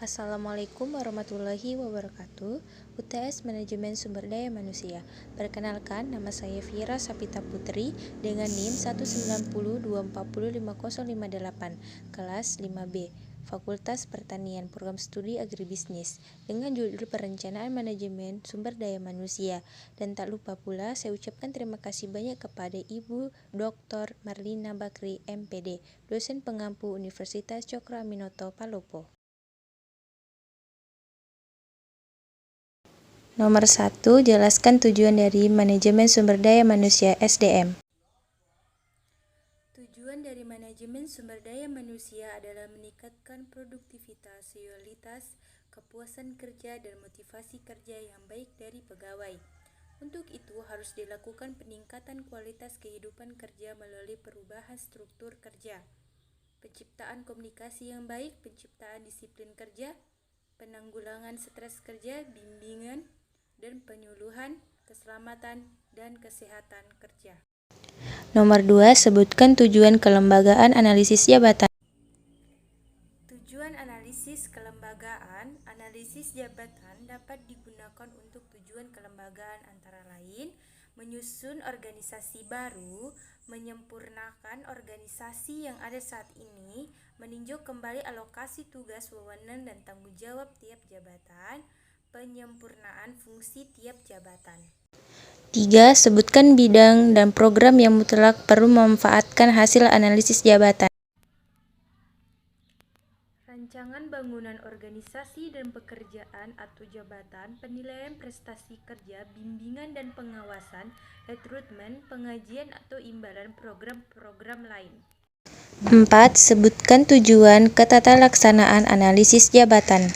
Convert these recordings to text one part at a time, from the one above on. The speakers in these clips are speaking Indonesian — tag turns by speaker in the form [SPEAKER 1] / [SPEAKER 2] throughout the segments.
[SPEAKER 1] Assalamualaikum warahmatullahi wabarakatuh. UTS Manajemen Sumber Daya Manusia. Perkenalkan, nama saya Vira Sapita Putri dengan NIM 190240508, kelas 5B, Fakultas Pertanian, Program Studi Agribisnis, dengan judul Perencanaan Manajemen Sumber Daya Manusia. Dan tak lupa pula saya ucapkan terima kasih banyak kepada Ibu Dr. Marlina Bakri, MPD, dosen pengampu Universitas Cokro Aminoto, Palopo. Nomor 1. Jelaskan tujuan dari Manajemen Sumber Daya Manusia (SDM).
[SPEAKER 2] Tujuan dari manajemen sumber daya manusia adalah meningkatkan produktivitas, loyalitas, kepuasan kerja, dan motivasi kerja yang baik dari pegawai. Untuk itu harus dilakukan peningkatan kualitas kehidupan kerja melalui perubahan struktur kerja, penciptaan komunikasi yang baik, penciptaan disiplin kerja, penanggulangan stres kerja, bimbingan, dan penyuluhan keselamatan dan kesehatan kerja.
[SPEAKER 1] Nomor 2. Sebutkan tujuan kelembagaan analisis jabatan.
[SPEAKER 2] Tujuan analisis kelembagaan, analisis jabatan dapat digunakan untuk tujuan kelembagaan antara lain menyusun organisasi baru, menyempurnakan organisasi yang ada saat ini, meninjau kembali alokasi tugas, wewenang, dan tanggung jawab tiap jabatan, penyempurnaan fungsi tiap jabatan.
[SPEAKER 1] 3. Sebutkan bidang dan program yang mutlak perlu memanfaatkan hasil analisis jabatan.
[SPEAKER 2] Rancangan bangunan organisasi dan pekerjaan atau jabatan, penilaian prestasi kerja, bimbingan dan pengawasan, rekrutmen, pengajian atau imbalan program-program lain.
[SPEAKER 1] 4. Sebutkan tujuan ketatalaksanaan analisis jabatan.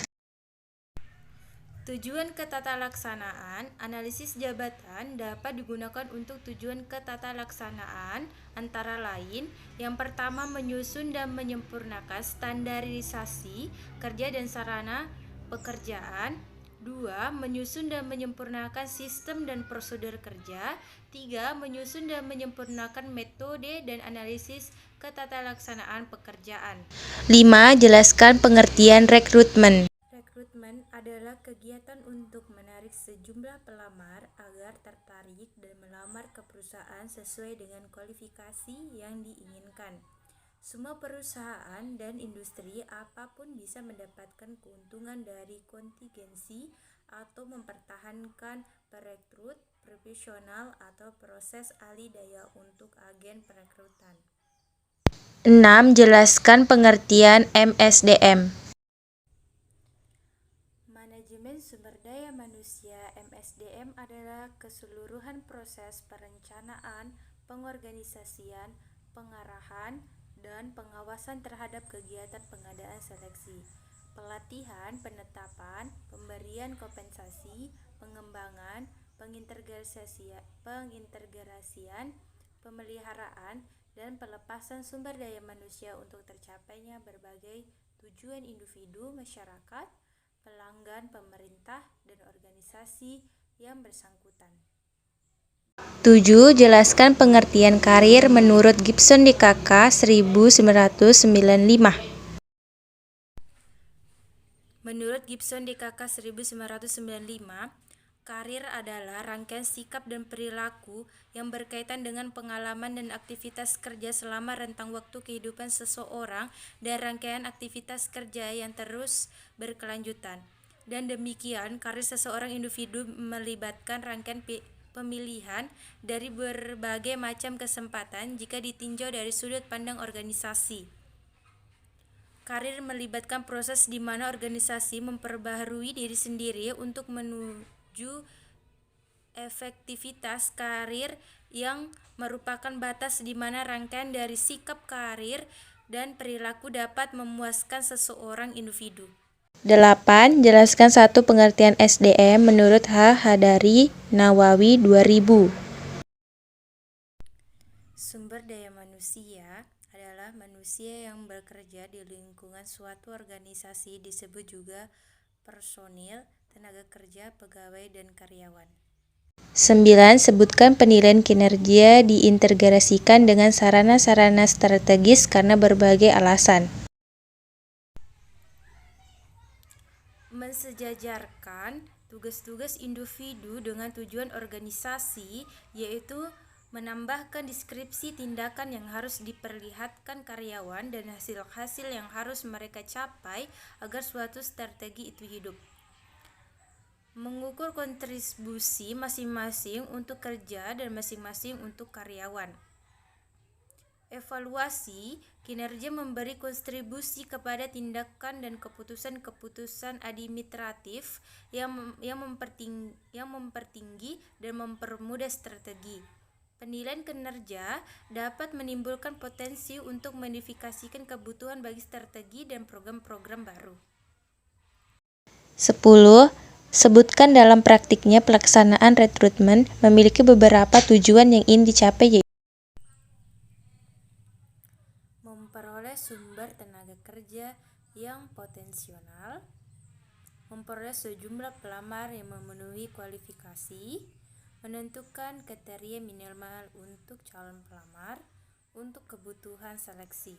[SPEAKER 2] Tujuan ketatalaksanaan analisis jabatan dapat digunakan untuk tujuan ketatalaksanaan antara lain: yang pertama, menyusun dan menyempurnakan standarisasi kerja dan sarana pekerjaan; 2. Menyusun dan menyempurnakan sistem dan prosedur kerja; 3. Menyusun dan menyempurnakan metode dan analisis ketatalaksanaan pekerjaan.
[SPEAKER 1] 5. Jelaskan pengertian rekrutmen.
[SPEAKER 2] Rekrutmen adalah kegiatan untuk menarik sejumlah pelamar agar tertarik dan melamar ke perusahaan sesuai dengan kualifikasi yang diinginkan. Semua perusahaan dan industri apapun bisa mendapatkan keuntungan dari kontingensi atau mempertahankan perekrut profesional atau proses alih daya untuk agen perekrutan.
[SPEAKER 1] 6. Jelaskan pengertian MSDM.
[SPEAKER 2] Manajemen Sumber Daya Manusia (MSDM) adalah keseluruhan proses perencanaan, pengorganisasian, pengarahan, dan pengawasan terhadap kegiatan pengadaan seleksi, pelatihan, penetapan, pemberian kompensasi, pengembangan, pengintegrasian, pemeliharaan, dan pelepasan sumber daya manusia untuk tercapainya berbagai tujuan individu, masyarakat, pelanggan, pemerintah, dan organisasi yang bersangkutan.
[SPEAKER 1] 7. Jelaskan pengertian karir menurut Gibson DKK 1995.
[SPEAKER 2] Menurut Gibson DKK 1995, karir adalah rangkaian sikap dan perilaku yang berkaitan dengan pengalaman dan aktivitas kerja selama rentang waktu kehidupan seseorang dan rangkaian aktivitas kerja yang terus berkelanjutan. Dan demikian, karir seseorang individu melibatkan rangkaian pemilihan dari berbagai macam kesempatan jika ditinjau dari sudut pandang organisasi. Karir melibatkan proses di mana organisasi memperbaharui diri sendiri untuk menuju efektivitas karir yang merupakan batas di mana rangkaian dari sikap karir dan perilaku dapat memuaskan seseorang individu.
[SPEAKER 1] 8. Jelaskan satu pengertian SDM menurut H. Hadari Nawawi 2000.
[SPEAKER 2] Sumber daya manusia adalah manusia yang bekerja di lingkungan suatu organisasi, disebut juga personil, tenaga kerja, pegawai, dan karyawan.
[SPEAKER 1] 9. Sebutkan penilaian kinerja diintegrasikan dengan sarana-sarana strategis karena berbagai alasan.
[SPEAKER 2] mensejajarkan tugas-tugas individu dengan tujuan organisasi, yaitu menambahkan deskripsi tindakan yang harus diperlihatkan karyawan dan hasil-hasil yang harus mereka capai agar suatu strategi itu hidup. Mengukur kontribusi masing-masing untuk kerja dan masing-masing untuk karyawan. Evaluasi kinerja memberi kontribusi kepada tindakan dan keputusan-keputusan administratif yang mempertinggi dan mempermudah strategi. Penilaian kinerja dapat menimbulkan potensi untuk modifikasikan kebutuhan bagi strategi dan program-program baru.
[SPEAKER 1] 10. Sebutkan dalam praktiknya pelaksanaan rekrutmen memiliki beberapa tujuan yang ingin dicapai, yaitu
[SPEAKER 2] memperoleh sumber tenaga kerja yang potensial, memperoleh sejumlah pelamar yang memenuhi kualifikasi, menentukan kriteria minimal untuk calon pelamar untuk kebutuhan seleksi.